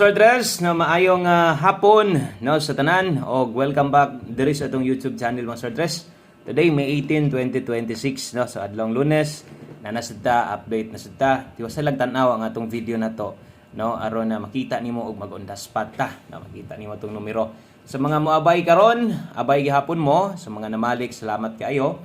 Sortres na maayong hapon no sa tanan og welcome back diri sa atong YouTube channel mga Sortres. Today May 18, 2026 no sa adlong Lunes na nasudta update na sudta. Tiwas lang tan-aw ang atong video na to no aron na makita nimo og mag-on-the spot ta na makita nimo atong numero. Sa mga moabay karon, abay gihapon mo. Sa mga namalik, salamat kaayo.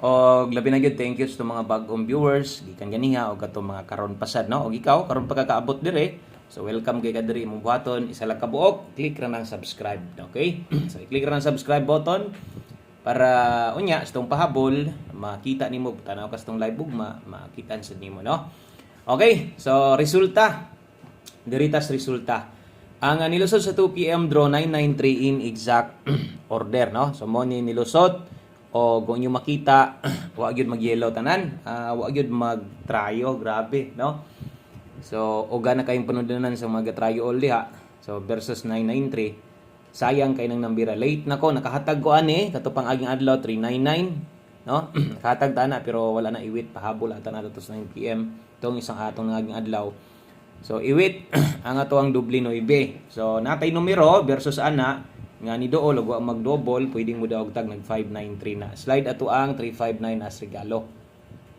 Og labi na gyud thank you sa mga bag-ong viewers gikan ganiha og atong mga karon pasad no og ikaw karon pagkakaabot dire. So welcome kay kadiri imong buhaton, isa lang ka buok, click ra nang subscribe, okay? So i-click ra nang subscribe button para unya sa tong pahabol makita nimo tanaw ka sa tong live ugma, makitaan sad nimo no. Okay, so resulta. Diritas resulta. Ang nilusot sa 2 PM draw 993 in exact order no. So mo ni nilusot o kung inyo makita wa gyud mag-yellow tanan, wa gyud mag-tryo, grabe no. So, oga na kayong panudunan sa mga try all diha. So, versus 993. Sayang kay nang nambira. Late na ko. Nakahatag ko ani. Katupang aging adlaw, 399. No? Nakahatag ta na, pero wala na iwit. Pahabol ata na ito 9 PM. Itong isang atong aging adlaw. So, iwit. Ang ato ang dubli no ibe. So, natay numero versus ana. Nga ni dool, og mag-double. Pwedeng mo daw tag nag 593 na. Slide ato ang 359 as regalo.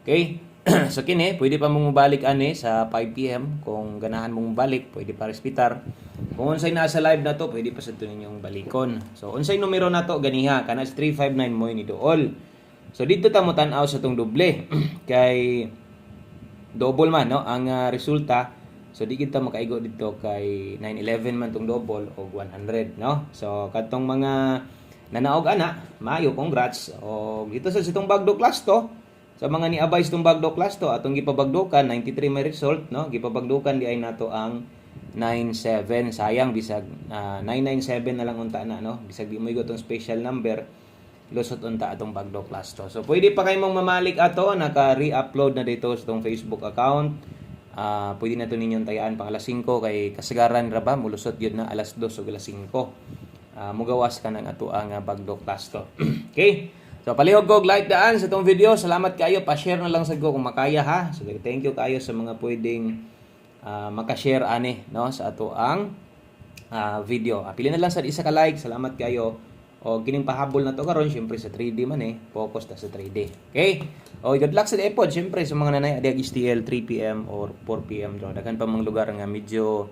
Okay? So kini, pwede pa mong mabalik ani sa 5 PM kung ganahan mong mabalik, pwede pa respitar. Kung unsay nasa live na to, pwede pa sa ninyong balikon. So unsay numero na to ganiha, kana 359 mo ni dool. So dito ta mo tan-aw sa tong doble kay double man no ang resulta. So di kita makaigo dito kay 911 man tong double og 100 no. So kadtong mga nanaog ana, maayo congrats. Og dito sa sitong bagdo class to. Sa mga niabay itong bagdo class to, atong gipabagdukan, 93 may result, no? Gipabagdukan di ay nato ang 97. Sayang, bisag 997 na lang unta na, no? Bisag di mo itong special number, lusot unta atong bagdo class to. So, pwede pa kayo mong mamalik ato, naka-re-upload na dito sa itong Facebook account. Pwede na ito ninyong tayaan pang alas 5, kay kasagaran ra ba, mulusot yun na alas 2 o alas 5. Mugawas ka ng ato ang bagdo class to. Okay? So palihog ko like daan sa itong video. Salamat kayo. Pa-share na lang sa ko kung makaya ha. So thank you kayo sa mga pwedeng maka-share ani no sa ato ang video. Pili na lang sa isa ka like. Salamat kayo. O kining pahabol na to karon syempre sa 3D man focus ta sa 3D. Okay? O good luck sa epod syempre sa mga nanay adig STL 3 PM or 4 PM draw. Daghan pa mga lugar nga medyo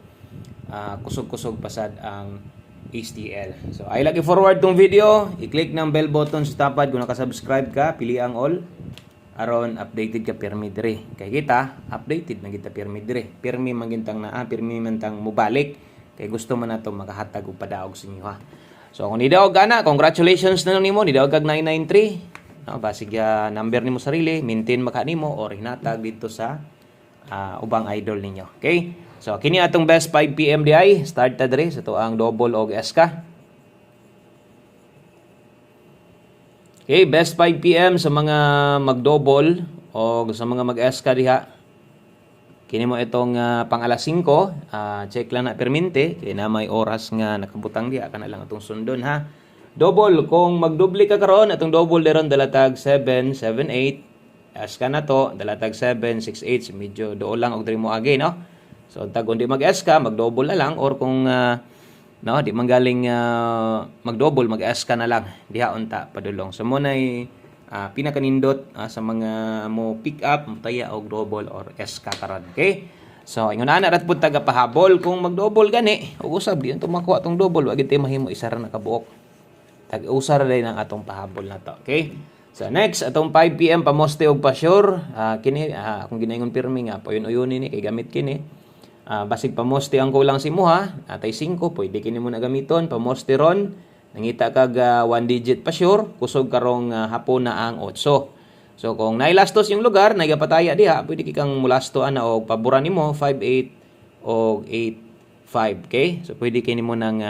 kusog-kusog pasad ang STL. So, I lagi forward tong video. I-click ng bell button sa tapad kung naka-subscribe ka, pili ang all. Aron updated ka pirmi dire. Kay kita, updated na kita pirmi dire. Pirmi magintang pirmi man tang mubalik. Kay gusto man nato makahatag og padaog sa inyo ha. So, kung nidaog ana, congratulations na lang nimo, nidaog kag 993. No, basig number nimo sarili, maintain maka nimo or hinatag dito sa ubang idol ninyo. Okay? So, kini atong best 5 PM di ay. Start ta diri sa to ang double og SK. Okay, best 5 PM sa mga mag-double o sa mga mag-SK diha. Kini mo itong pang alas 5. Check lang na permente. Kaya na may oras nga nakabutang diha. Kana lang atong sundon ha. Double, kung magdoble ka karon atong double deron dalatag 7, 7, 8. SK na to, dalatag 7, 6, 8. Medyo dool lang og diri mo agi, no? So, tag kung di mag-SK, mag-double na lang. Or kung di manggaling mag-double, mag-SK na lang. Diha unta, padulong. So, muna pinakanindot sa mga mo pick up, taya og double or SK karon. Okay? So, ingon ana rat pud taga pahabol. Kung mag-double gani, ug usab di ito makuha tong double. Wag ito mahimo isa ra nakabuok. Tag-usar rin ang atong pahabol na to. Okay? So, next, atong 5 PM pamoste og pa-sure. Kini, kung ginaingon pirmi nga, payon-uyon ni kay gamit kini. Basig pamoste ang kulang si mo ha. Atay 5, pwede kini mo na gamiton. Pamoste ron. Nangita kag 1 digit pa sure. Kusog karong hapon na ang 8. So kung nailastos yung lugar, naigapataya diha, pwede kikang mulasto ana og paboran nimo 58 o 85. Okay? So pwede kini mo nang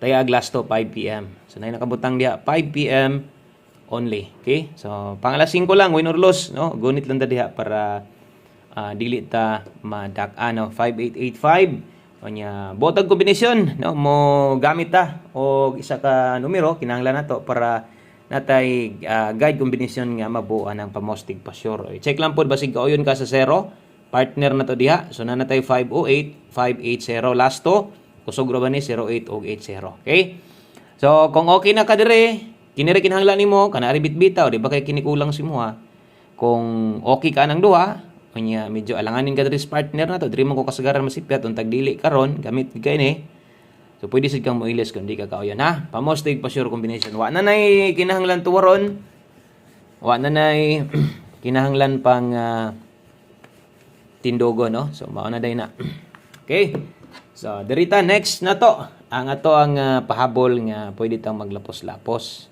tayag lasto 5 PM. So nay nakabutang diha 5 PM only. Okay? So pang alas 5 lang win or lose, no? Gunit lang ta diha para dili ta madak-ano 5885 onya botag kombinasyon no mo gamit ta og isa ka numero kinahanglan nato para natay guide kombinasyon nga mabuo ang pamostig pa sure. Check lang pod basig kauyon ka sa 0 partner na to diha. So na natay 508, 580 last to. Kusog ra ba ni 08 ug 80. Okay? So kung okay na ka dire, kinire kinahanglan nimo kana ari bitbitaw, di ba kay kinikulang si mo ha. Kung okay ka nang duha, unya medyo alanganin ka dire sa partner na to, diri mo ko kasagaran masipyat untag dili karon gamit kay ni. So pwede sad kang moiles kung di ka kauyon ha. Pamostig pa sure combination. Wa na nay kinahanglan tuwaron. Wa na nay kinahanglan pang tindogo no. So mao na day na. Okay? So derita next na to. Ang ato ang pahabol nga pwede tang maglapos-lapos.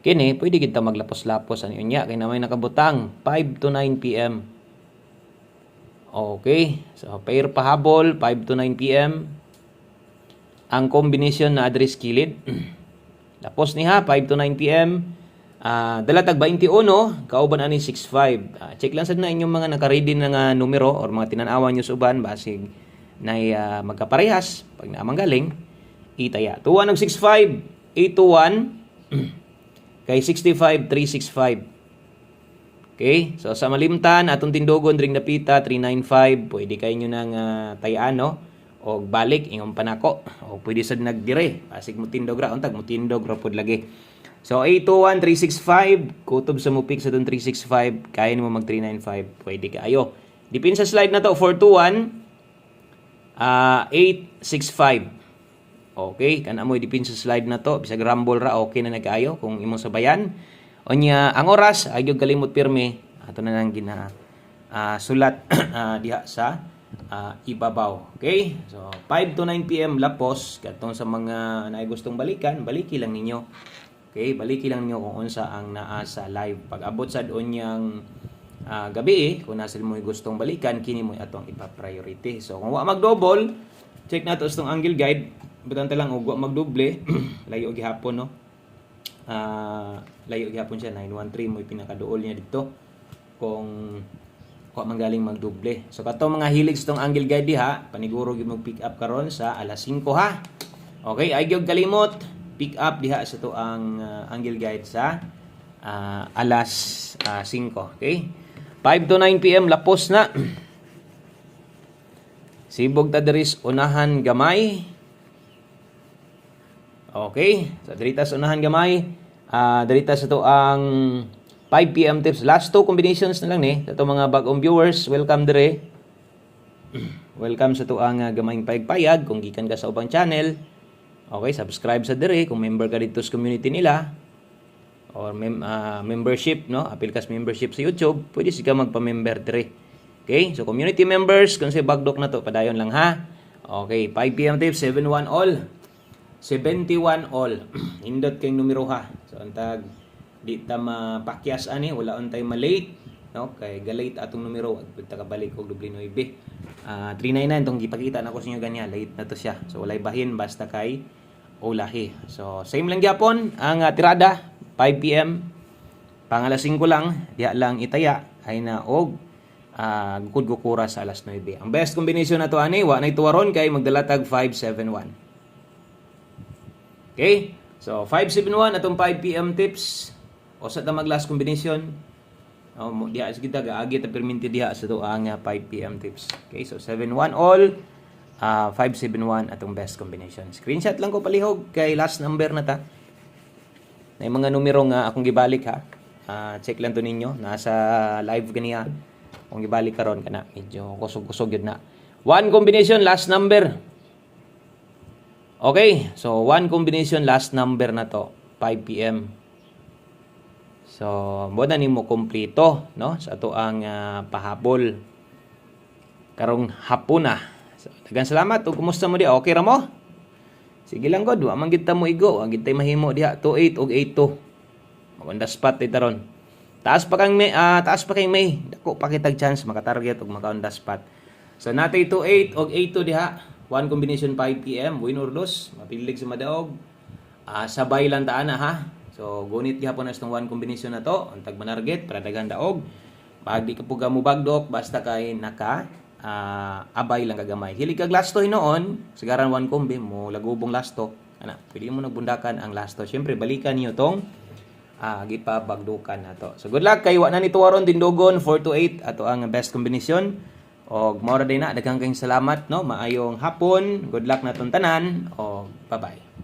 Kini pwede kita maglapos-lapos ani unya kay na may nakabutang 5 to 9 PM. Okay? So pair pahabol 5 to 9 PM. Ang combination na address kilid. Lapos niha 5 to 9 PM. Dalatag 21, kauban ani 65. Check lang sad na inyong mga naka-ready na nga numero or mga tinan-awan nyo sa uban basig na magkaparehas pag naamang galing itaya. Tuwa ng 65, 821 kay 65, 365. Okay? So sa malimtan atong tindogon dring napita 395, pwede kayo nyo nang tayaan no? O balik ingong panako. O pwede sad nagdire basig mo tindog ra untag mo tindog ra pud lagi. So, 821-365, kutob sa mupik sa itong 365, kaya mo mag 395, pwede ka. Ayo, dipin sa slide na to, 421-865. Okay, kana mo dipin sa slide na to, bisag rumble ra, okay na nag-ayo, kung imong sabayan. Onya, ang oras, ayog kalimot pirme, ato na nang sulat diha sa ibabaw. Okay, so 5 to 9 PM lapos, katong sa mga naay gustong balikan, baliki lang ninyo. Okay, baliki lang niyo kung unsa ang naa sa live. Pag abot sa doon yang gabi, kung nasa mo gustong balikan, kini mo atong ipa-priority. So, kung wa mag-double, check nato itong angle guide. Butang lang, wa mag-double, layo gihapon, no? Layo gihapon siya, 913 mo pinakaduol niya dito. Kung manggaling mag-double. So, katong mga hilig itong angle guide diha, paniguro yung mag-pick up karon sa alas 5, ha? Okay, ay gyud kalimot. Pick up diha sa to ang angle guide sa alas 5. Okay? 5 to 9 PM lapos na. Sibog ta diris unahan gamay. Okay? So dirita sa unahan gamay, dirita sa to ang 5 PM tips. Last two combinations na lang ni. Sa to mga bagong viewers, welcome dire. Welcome sa to ang gamayng payag-payag kung gikan ka sa ubang channel. Okay, subscribe sa dire kung member ka dito sa community nila or membership, no? Apil kas membership sa YouTube, pwede ka magpa-member dire. Okay? So community members, kung sa bagdok na to, padayon lang ha. Okay, 5 PM tips, 71 all. 71 all. Indot kayong numero ha. So antag di ta mapakyas ani, wala untay malate, no? Kay galate atong numero, agpud ta kabalik og doble 9. 399 tong gipakita na ko sa inyo ganyan, late na to siya. So walay bahin basta kay ulahi. So same lang gyapon ang tirada 5 PM. Pang alas 5 lang, diha lang itaya ay na og gukod-gukura sa alas 9. Ang best combination na to ani, wa nay tuwaron kay magdalatag 571. Okay? So 571 atong 5 PM tips. O sa ta mag last combination. Diha sa kita gaagi ta perminti diha sa to ang 5 PM tips. Okay, so 71 all, 571 atong best combination. Screenshot lang ko palihog kay last number na ta. May mga numero nga akong gibalik ha. Check lang to ninyo, nasa live ganiya. Kung gibalik karon kana medyo kusog-kusog yun na. One combination last number. Okay, so one combination last number na to, 5 PM. So, mo na nimo kompleto, no? Sa ato ang pahabol karong hapon na. So, daghang salamat ug kumusta mo di? Okay ra mo? Sige lang god, wa man gid ta mo igo, wa gid tay mahimo diha 28 ug 82. On the spot tay taron. Taas pa kang may, dako pa kitag chance maka-target ug maka on the spot. So natay 28 ug 82 diha, one combination 5 PM, win or lose, mapilig sa madaog. Sabay lang ta ana ha. So, gunit gihapon na itong one combination na to. Ang tagmanarget, para dagang daog. Pag di ka po mo bagdok, basta kay abay lang kagamay. Hilig kag lasto hinoon, sigaran one combi mo, lagubong lasto. Pwede mo nagbundakan ang lasto. Siyempre, balikan niyo tong gipabagdukan nato. So good luck kay wa na ni tuwaron dindogon 4 to 8 ato ang best combination. Og mao ra din na daghang kayong salamat no. Maayong hapon. Good luck natong tanan. Og bye-bye.